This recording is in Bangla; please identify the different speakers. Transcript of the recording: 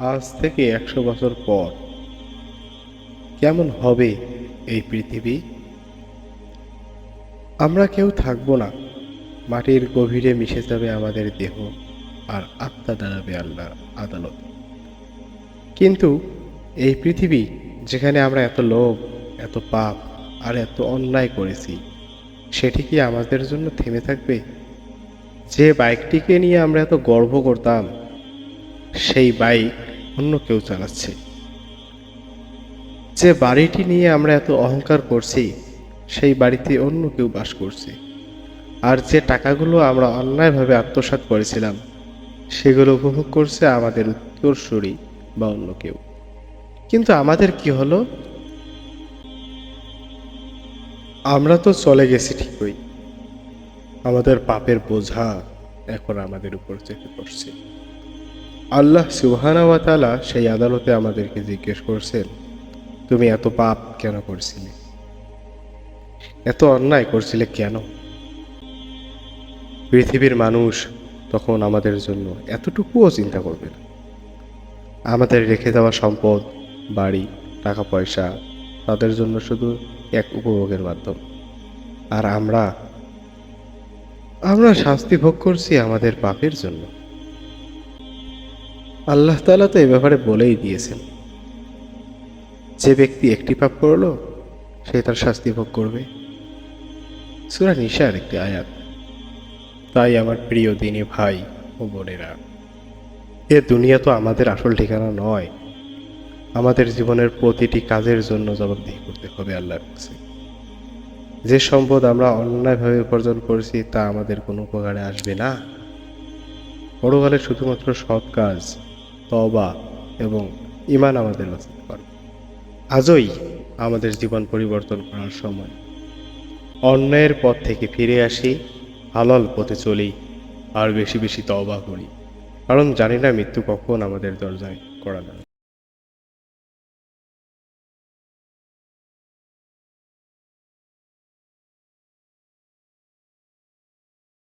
Speaker 1: আজ থেকে 100 বছর পর কেমন হবে এই পৃথিবী? আমরা কেউ থাকবো না, মাটির গভীরে মিশে যাবে আমাদের দেহ, আর আত্মা দাঁড়াবে আল্লাহর আদালত। কিন্তু এই পৃথিবী, যেখানে আমরা এত লোভ, এত পাপ আর এত অন্যায় করেছি, সেটি কি আমাদের জন্য থেমে থাকবে? যে বাইকটিকে নিয়ে আমরা এত গর্ব করতাম, সেই বাইক অন্য কেউ চালাচ্ছে। যে বাড়িটি নিয়ে আমরা এত অহংকার করছি, সেই বাড়িতে অন্য কেউ বাস করছে। আর যে টাকাগুলো আমরা অন্যায়ভাবে আত্মসাৎ করেছিলাম, সেগুলো উপভোগ করছে আমাদের উত্তরসূরি বা অন্য কেউ। কিন্তু আমাদের কি হলো? আমরা তো চলে গেছি ঠিকই, আমাদের পাপের বোঝা এখন আমাদের উপর চেপে পড়ছে। আল্লাহ সুবহানাহু ওয়া তাআলা সেই আদালতে আমাদেরকে জিজ্ঞেস করছেন, তুমি এত পাপ কেন করছিলে, এত অন্যায় করছিলে কেন? পৃথিবীর মানুষ তখন আমাদের জন্য এতটুকুও চিন্তা করবে না। আমাদের রেখে যাওয়া সম্পদ, বাড়ি, টাকা পয়সা তাদের জন্য শুধু এক উপভোগের মাধ্যম। আর আমরা আমরা শাস্তি ভোগ করছি আমাদের পাপের জন্য। আল্লাহ তাআলা তো এ ব্যাপারে বলেই দিয়েছেন, যে ব্যক্তি একটি পাপ করলো, সে তার শাস্তি ভোগ করবে। সূরা নিসার একটি আয়াত। তাই আমার প্রিয় দিনী ভাই ও বোনেরা, এ দুনিয়া তো আমাদের আসল ঠিকানা নয়। আমাদের জীবনের প্রতিটি কাজের জন্য জবাবদিহি করতে হবে আল্লাহর কাছে। যে সম্পদ আমরা অন্যায়ভাবে উপার্জন করছি, তা আমাদের কোনো উপকারে আসবে না। পরকালে শুধুমাত্র সৎ কাজ, তওবা এবং ঈমান আমাদের বাঁচাতে পারবে। আজই আমাদের জীবন পরিবর্তন করার সময়। অন্যায়ের পথ থেকে ফিরে আসি, হালাল পথে চলি, আর বেশি বেশি তওবা করি। কারণ জানি না মৃত্যু কখন আমাদের দরজায় কড়া নাড়বে।